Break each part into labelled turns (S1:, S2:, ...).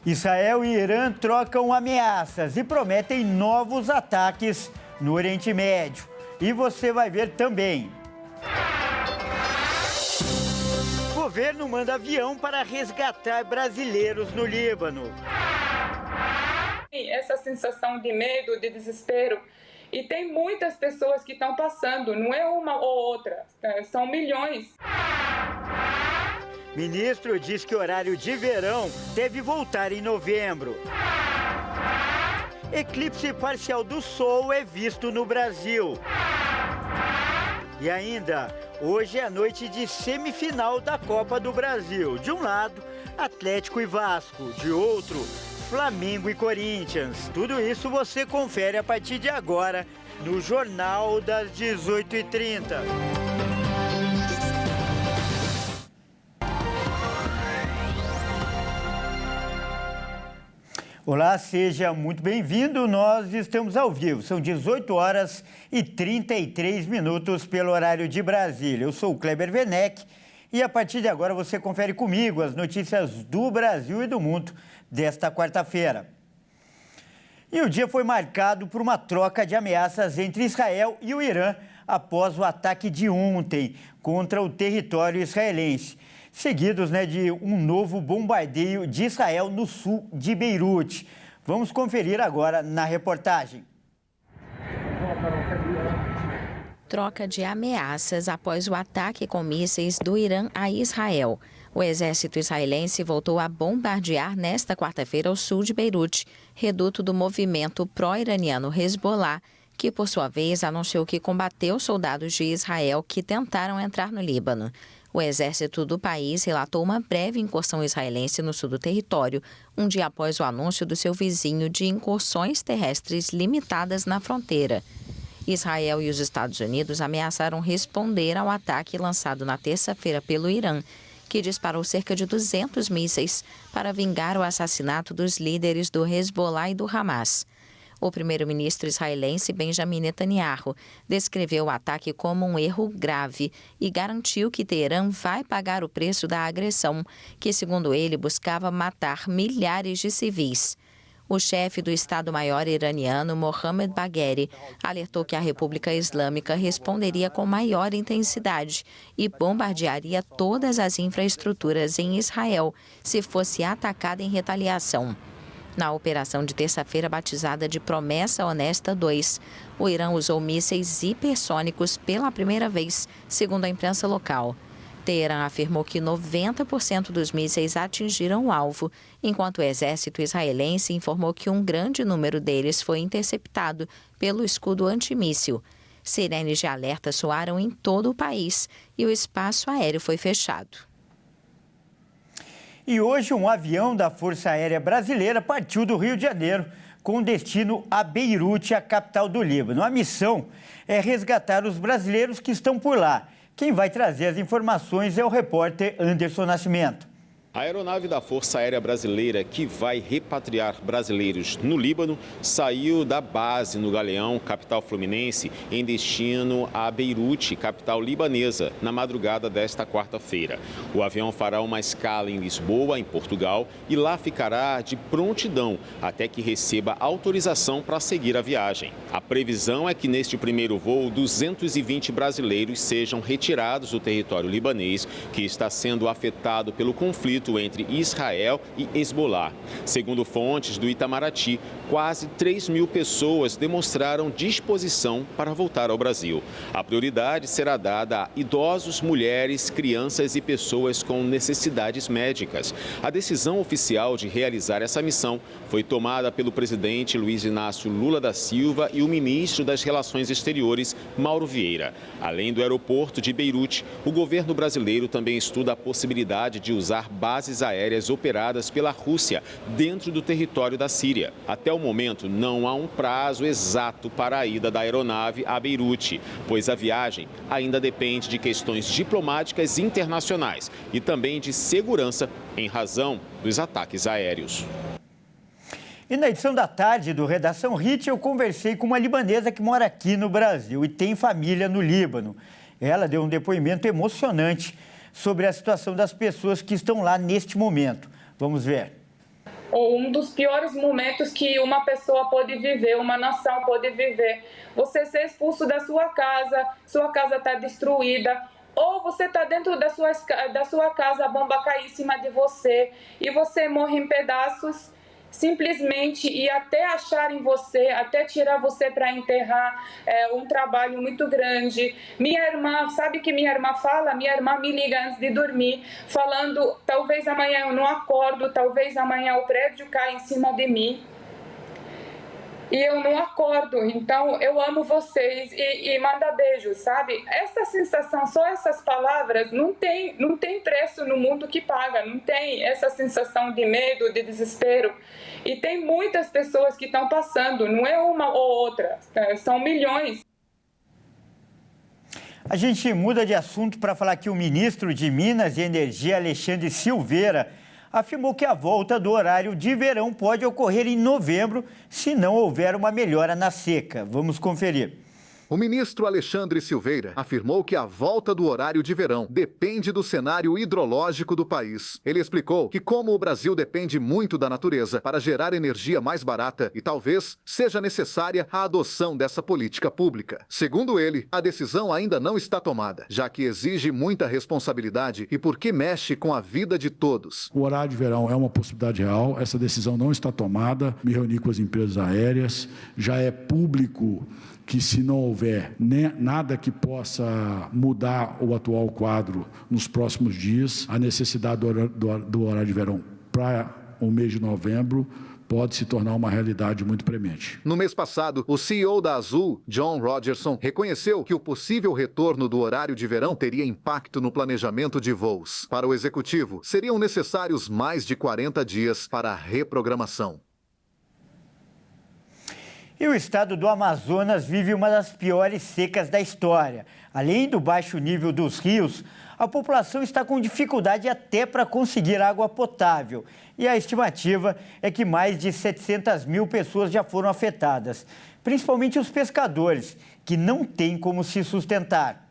S1: Israel e Irã trocam ameaças e prometem novos ataques no Oriente Médio. E você vai ver também. O governo manda avião para resgatar brasileiros no Líbano.
S2: Essa sensação de medo, de desespero. E tem muitas pessoas que estão passando, não é uma ou outra, são milhões.
S1: Ministro diz que o horário de verão deve voltar em novembro. Eclipse parcial do Sol é visto no Brasil. E ainda, hoje é a noite de semifinal da Copa do Brasil. De um lado, Atlético e Vasco. De outro, Flamengo e Corinthians. Tudo isso você confere a partir de agora no Jornal das 18h30. Olá, seja muito bem-vindo. Nós estamos ao vivo. São 18 horas e 33 minutos pelo horário de Brasília. Eu sou o Kleber Werneck e a partir de agora você confere comigo as notícias do Brasil e do mundo desta quarta-feira. E o dia foi marcado por uma troca de ameaças entre Israel e o Irã após o ataque de ontem contra o território israelense, seguidos de um novo bombardeio de Israel no sul de Beirute. Vamos conferir agora na reportagem.
S3: Troca de ameaças após o ataque com mísseis do Irã a Israel. O exército israelense voltou a bombardear nesta quarta-feira o sul de Beirute, reduto do movimento pró-iraniano Hezbollah, que, por sua vez, anunciou que combateu soldados de Israel que tentaram entrar no Líbano. O exército do país relatou uma breve incursão israelense no sul do território, um dia após o anúncio do seu vizinho de incursões terrestres limitadas na fronteira. Israel e os Estados Unidos ameaçaram responder ao ataque lançado na terça-feira pelo Irã, que disparou cerca de 200 mísseis para vingar o assassinato dos líderes do Hezbollah e do Hamas. O primeiro-ministro israelense Benjamin Netanyahu descreveu o ataque como um erro grave e garantiu que Teherã vai pagar o preço da agressão, que, segundo ele, buscava matar milhares de civis. O chefe do Estado-Maior iraniano, Mohammad Bagheri, alertou que a República Islâmica responderia com maior intensidade e bombardearia todas as infraestruturas em Israel se fosse atacada em retaliação. Na operação de terça-feira, batizada de Promessa Honesta 2, o Irã usou mísseis hipersônicos pela primeira vez, segundo a imprensa local. Teherã afirmou que 90% dos mísseis atingiram o alvo, enquanto o exército israelense informou que um grande número deles foi interceptado pelo escudo antimíssil. Sirenes de alerta soaram em todo o país e o espaço aéreo foi fechado.
S1: E hoje um avião da Força Aérea Brasileira partiu do Rio de Janeiro com destino a Beirute, a capital do Líbano. A missão é resgatar os brasileiros que estão por lá. Quem vai trazer as informações é o repórter Anderson Nascimento.
S4: A aeronave da Força Aérea Brasileira, que vai repatriar brasileiros no Líbano, saiu da base no Galeão, capital fluminense, em destino a Beirute, capital libanesa, na madrugada desta quarta-feira. O avião fará uma escala em Lisboa, em Portugal, e lá ficará de prontidão até que receba autorização para seguir a viagem. A previsão é que neste primeiro voo, 220 brasileiros sejam retirados do território libanês, que está sendo afetado pelo conflito entre Israel e Hezbollah. Segundo fontes do Itamaraty, quase 3.000 pessoas demonstraram disposição para voltar ao Brasil. A prioridade será dada a idosos, mulheres, crianças e pessoas com necessidades médicas. A decisão oficial de realizar essa missão foi tomada pelo presidente Luiz Inácio Lula da Silva e o ministro das Relações Exteriores, Mauro Vieira. Além do aeroporto de Beirute, o governo brasileiro também estuda a possibilidade de usar bases aéreas operadas pela Rússia dentro do território da Síria. Até o momento, não há um prazo exato para a ida da aeronave a Beirute, pois a viagem ainda depende de questões diplomáticas internacionais e também de segurança em razão dos ataques aéreos.
S1: E na edição da tarde do Redação HIT, eu conversei com uma libanesa que mora aqui no Brasil e tem família no Líbano. Ela deu um depoimento emocionante sobre a situação das pessoas que estão lá neste momento. Vamos ver.
S2: ou um dos piores momentos que uma pessoa pode viver, uma nação pode viver. Você ser expulso da sua casa está destruída, ou você está dentro da sua casa, a bomba cai em cima de você e você morre em pedaços, simplesmente, e até acharem você, até tirar você para enterrar, é um trabalho muito grande. Minha irmã, sabe que minha irmã fala? Minha irmã me liga antes de dormir, falando, talvez amanhã eu não acordo, talvez amanhã o prédio caia em cima de mim. E eu não acordo, então eu amo vocês e manda beijos, sabe? Essa sensação, só essas palavras, não tem preço no mundo que paga, não tem essa sensação de medo, de desespero. E tem muitas pessoas que estão passando, não é uma ou outra, são milhões.
S1: A gente muda de assunto para falar que o ministro de Minas e Energia, Alexandre Silveira, afirmou que a volta do horário de verão pode ocorrer em novembro, se não houver uma melhora na seca. Vamos conferir.
S5: O ministro Alexandre Silveira afirmou que a volta do horário de verão depende do cenário hidrológico do país. Ele explicou que, como o Brasil depende muito da natureza para gerar energia mais barata e talvez seja necessária a adoção dessa política pública. Segundo ele, a decisão ainda não está tomada, já que exige muita responsabilidade e porque mexe com a vida de todos.
S6: O horário de verão é uma possibilidade real, essa decisão não está tomada. Me reuni com as empresas aéreas, já é público que, se não houver nada que possa mudar o atual quadro nos próximos dias, a necessidade do horário de verão para o mês de novembro pode se tornar uma realidade muito premente.
S5: No mês passado, o CEO da Azul, John Rogerson, reconheceu que o possível retorno do horário de verão teria impacto no planejamento de voos. Para o executivo, seriam necessários mais de 40 dias para a reprogramação.
S1: E o estado do Amazonas vive uma das piores secas da história. Além do baixo nível dos rios, a população está com dificuldade até para conseguir água potável. E a estimativa é que mais de 700 mil pessoas já foram afetadas, principalmente os pescadores, que não têm como se sustentar.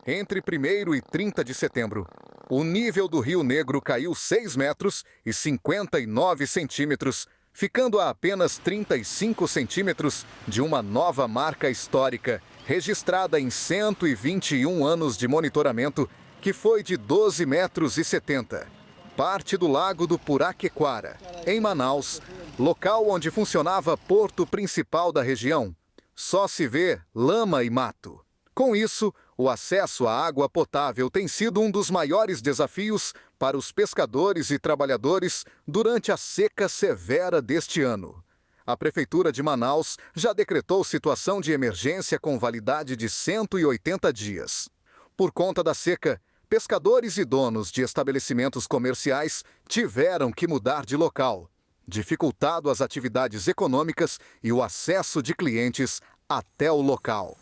S5: Entre 1º e 30 de setembro, o nível do Rio Negro caiu 6 metros e 59 centímetros, ficando a apenas 35 centímetros de uma nova marca histórica, registrada em 121 anos de monitoramento, que foi de 12 metros e 70. Parte do lago do Puraquequara, em Manaus, local onde funcionava porto principal da região, só se vê lama e mato. Com isso, o acesso à água potável tem sido um dos maiores desafios para os pescadores e trabalhadores durante a seca severa deste ano. A Prefeitura de Manaus já decretou situação de emergência com validade de 180 dias. Por conta da seca, pescadores e donos de estabelecimentos comerciais tiveram que mudar de local, dificultado as atividades econômicas e o acesso de clientes até o local.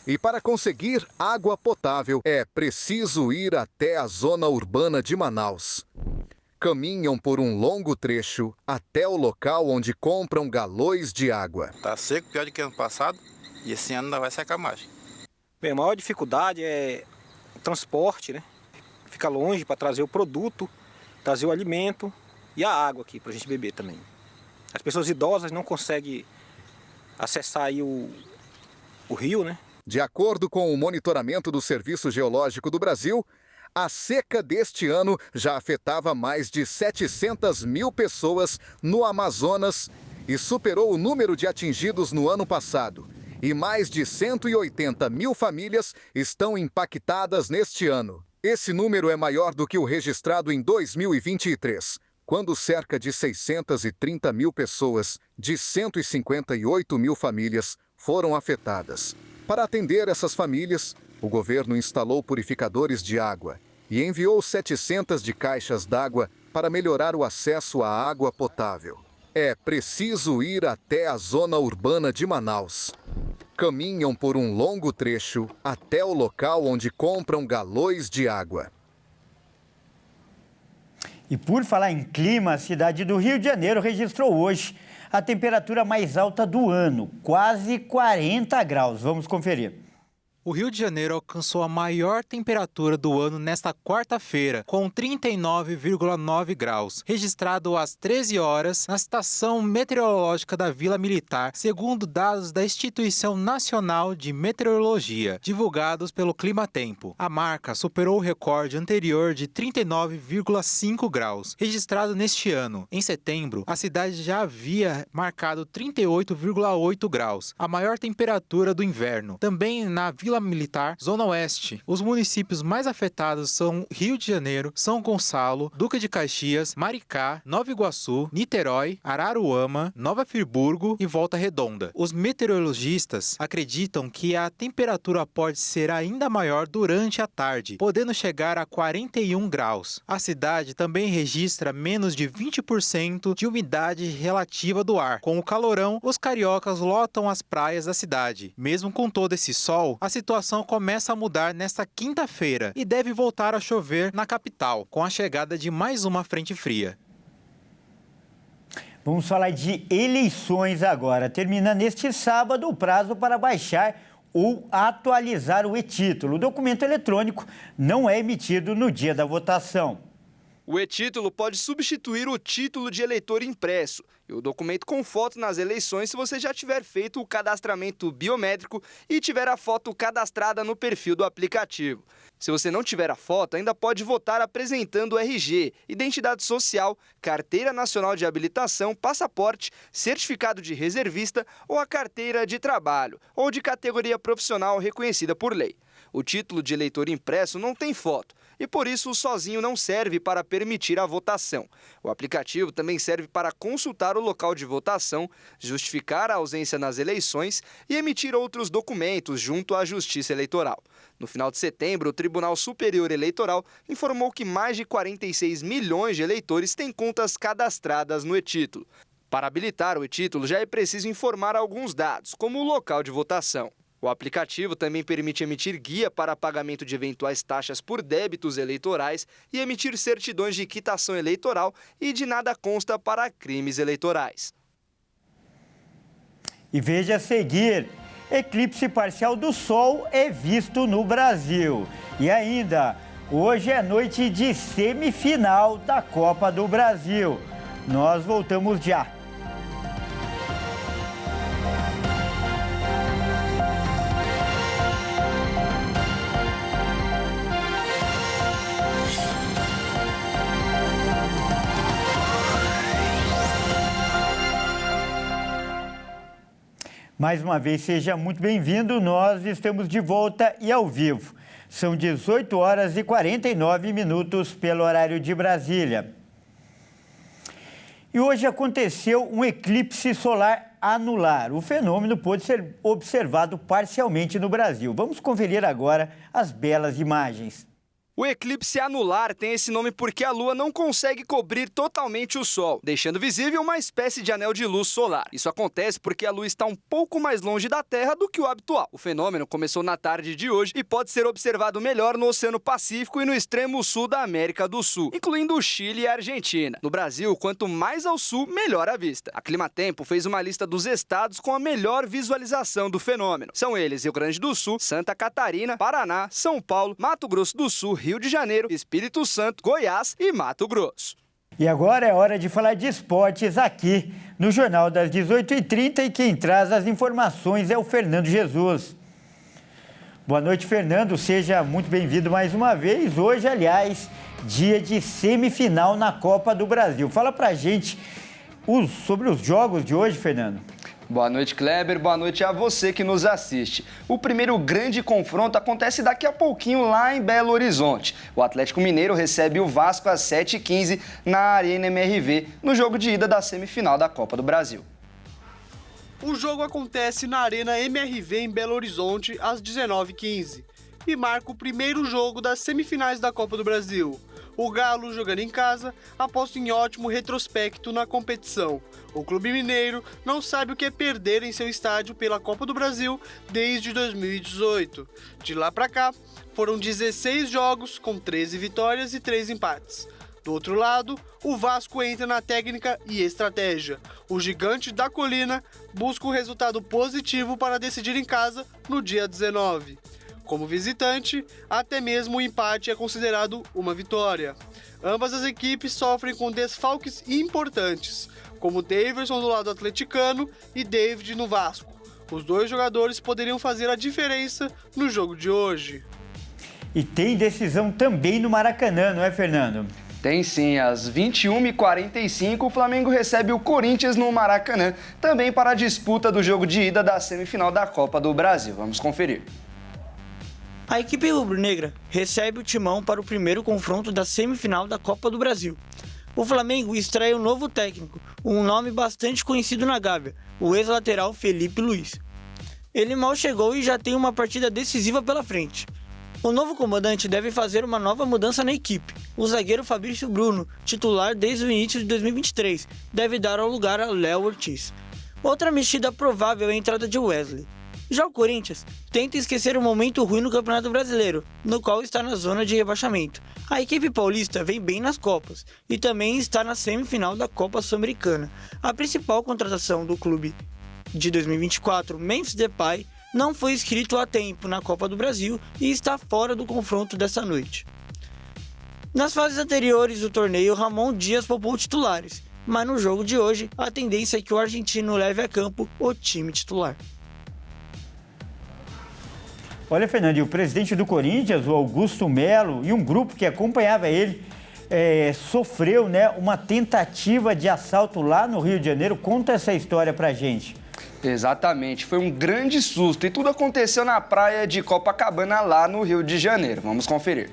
S5: E para conseguir água potável, é preciso ir até a zona urbana de Manaus. Caminham por um longo trecho até o local onde compram galões de água.
S7: Está seco, pior do que ano passado, e esse ano ainda vai secar mais.
S8: Bem, a maior dificuldade é o transporte, né? Fica longe para trazer o produto, trazer o alimento e a água aqui para a gente beber também. As pessoas idosas não conseguem acessar aí o rio, né?
S5: De acordo com o monitoramento do Serviço Geológico do Brasil, a seca deste ano já afetava mais de 700 mil pessoas no Amazonas e superou o número de atingidos no ano passado. E mais de 180 mil famílias estão impactadas neste ano. Esse número é maior do que o registrado em 2023, quando cerca de 630 mil pessoas de 158 mil famílias foram afetadas. Para atender essas famílias, o governo instalou purificadores de água e enviou 700 de caixas d'água para melhorar o acesso à água potável. É preciso ir até a zona urbana de Manaus. Caminham por um longo trecho até o local onde compram galões de água.
S1: E por falar em clima, a cidade do Rio de Janeiro registrou hoje a temperatura mais alta do ano, quase 40 graus. Vamos conferir.
S9: O Rio de Janeiro alcançou a maior temperatura do ano nesta quarta-feira, com 39,9 graus, registrado às 13 horas na estação meteorológica da Vila Militar, segundo dados da Instituição Nacional de Meteorologia, divulgados pelo Climatempo. A marca superou o recorde anterior de 39,5 graus, registrado neste ano. Em setembro, a cidade já havia marcado 38,8 graus, a maior temperatura do inverno. Também na Vila Militar, Zona Oeste. Os municípios mais afetados são Rio de Janeiro, São Gonçalo, Duque de Caxias, Maricá, Nova Iguaçu, Niterói, Araruama, Nova Friburgo e Volta Redonda. Os meteorologistas acreditam que a temperatura pode ser ainda maior durante a tarde, podendo chegar a 41 graus. A cidade também registra menos de 20% de umidade relativa do ar. Com o calorão, os cariocas lotam as praias da cidade. Mesmo com todo esse sol, a situação começa a mudar nesta quinta-feira e deve voltar a chover na capital, com a chegada de mais uma frente fria.
S1: Vamos falar de eleições agora. Termina neste sábado o prazo para baixar ou atualizar o e-título. O documento eletrônico não é emitido no dia da votação.
S10: O e-título pode substituir o título de eleitor impresso e o documento com foto nas eleições se você já tiver feito o cadastramento biométrico e tiver a foto cadastrada no perfil do aplicativo. Se você não tiver a foto, ainda pode votar apresentando o RG, identidade social, carteira nacional de habilitação, passaporte, certificado de reservista ou a carteira de trabalho ou de categoria profissional reconhecida por lei. O título de eleitor impresso não tem foto e, por isso, sozinho não serve para permitir a votação. O aplicativo também serve para consultar o local de votação, justificar a ausência nas eleições e emitir outros documentos junto à Justiça Eleitoral. No final de setembro, o Tribunal Superior Eleitoral informou que mais de 46 milhões de eleitores têm contas cadastradas no e-título. Para habilitar o e-título, já é preciso informar alguns dados, como o local de votação. O aplicativo também permite emitir guia para pagamento de eventuais taxas por débitos eleitorais e emitir certidões de quitação eleitoral e de nada consta para crimes eleitorais.
S1: E veja a seguir, eclipse parcial do Sol é visto no Brasil. E ainda, hoje é noite de semifinal da Copa do Brasil. Nós voltamos já. Mais uma vez, seja muito bem-vindo. Nós estamos de volta e ao vivo. São 18 horas e 49 minutos pelo horário de Brasília. E hoje aconteceu um eclipse solar anular. O fenômeno pôde ser observado parcialmente no Brasil. Vamos conferir agora as belas imagens.
S10: O eclipse anular tem esse nome porque a Lua não consegue cobrir totalmente o Sol, deixando visível uma espécie de anel de luz solar. Isso acontece porque a Lua está um pouco mais longe da Terra do que o habitual. O fenômeno começou na tarde de hoje e pode ser observado melhor no Oceano Pacífico e no extremo sul da América do Sul, incluindo o Chile e a Argentina. No Brasil, quanto mais ao sul, melhor a vista. A Climatempo fez uma lista dos estados com a melhor visualização do fenômeno. São eles Rio Grande do Sul, Santa Catarina, Paraná, São Paulo, Mato Grosso do Sul, Rio de Janeiro, Espírito Santo, Goiás e Mato Grosso.
S1: E agora é hora de falar de esportes aqui no Jornal das 18h30 e quem traz as informações é o Fernando Jesus. Boa noite, Fernando. Seja muito bem-vindo mais uma vez. Hoje, aliás, dia de semifinal na Copa do Brasil. Fala pra gente sobre os jogos de hoje, Fernando.
S11: Boa noite, Kleber. Boa noite a você que nos assiste. O primeiro grande confronto acontece daqui a pouquinho lá em Belo Horizonte. O Atlético Mineiro recebe o Vasco às 7h15 na Arena MRV, no jogo de ida da semifinal da Copa do Brasil.
S12: O jogo acontece na Arena MRV em Belo Horizonte às 19h15 e marca o primeiro jogo das semifinais da Copa do Brasil. O Galo, jogando em casa, aposta em ótimo retrospecto na competição. O Clube Mineiro não sabe o que é perder em seu estádio pela Copa do Brasil desde 2018. De lá para cá, foram 16 jogos com 13 vitórias e 3 empates. Do outro lado, o Vasco entra na técnica e estratégia. O gigante da colina busca um resultado positivo para decidir em casa no dia 19. Como visitante, até mesmo o empate é considerado uma vitória. Ambas as equipes sofrem com desfalques importantes, como Daverson do lado atleticano e David no Vasco. Os dois jogadores poderiam fazer a diferença no jogo de hoje.
S1: E tem decisão também no Maracanã, não é, Fernando?
S11: Tem sim, às 21h45 o Flamengo recebe o Corinthians no Maracanã, também para a disputa do jogo de ida da semifinal da Copa do Brasil. Vamos conferir.
S13: A equipe rubro-negra recebe o Timão para o primeiro confronto da semifinal da Copa do Brasil. O Flamengo estreia um novo técnico, um nome bastante conhecido na Gávea, o ex-lateral Felipe Luiz. Ele mal chegou e já tem uma partida decisiva pela frente. O novo comandante deve fazer uma nova mudança na equipe. O zagueiro Fabrício Bruno, titular desde o início de 2023, deve dar ao lugar a Léo Ortiz. Outra mexida provável é a entrada de Wesley. Já o Corinthians tenta esquecer o momento ruim no Campeonato Brasileiro, no qual está na zona de rebaixamento. A equipe paulista vem bem nas Copas e também está na semifinal da Copa Sul-Americana. A principal contratação do clube de 2024, Memphis Depay, não foi inscrito a tempo na Copa do Brasil e está fora do confronto dessa noite. Nas fases anteriores do torneio, Ramon Dias poupou titulares, mas no jogo de hoje, a tendência é que o argentino leve a campo o time titular.
S1: Olha, Fernando, e o presidente do Corinthians, o Augusto Melo, e um grupo que acompanhava ele, sofreu, né, uma tentativa de assalto lá no Rio de Janeiro. Conta essa história pra gente.
S11: Exatamente, foi um grande susto e tudo aconteceu na praia de Copacabana, lá no Rio de Janeiro. Vamos conferir.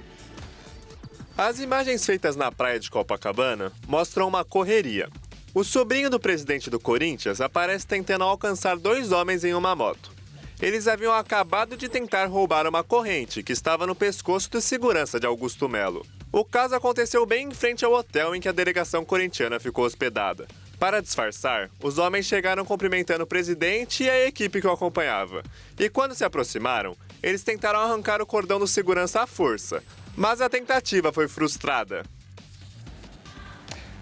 S14: As imagens feitas na praia de Copacabana mostram uma correria. O sobrinho do presidente do Corinthians aparece tentando alcançar dois homens em uma moto. Eles haviam acabado de tentar roubar uma corrente que estava no pescoço do segurança de Augusto Melo. O caso aconteceu bem em frente ao hotel em que a delegação corintiana ficou hospedada. Para disfarçar, os homens chegaram cumprimentando o presidente e a equipe que o acompanhava. E quando se aproximaram, eles tentaram arrancar o cordão do segurança à força. Mas a tentativa foi frustrada.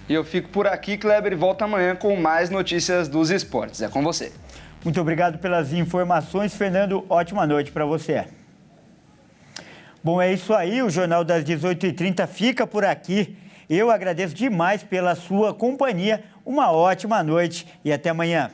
S11: E eu fico por aqui, Kleber, e volto amanhã com mais notícias dos esportes. É com você.
S1: Muito obrigado pelas informações, Fernando. Ótima noite para você. Bom, é isso aí. O Jornal das 18h30 fica por aqui. Eu agradeço demais pela sua companhia. Uma ótima noite e até amanhã.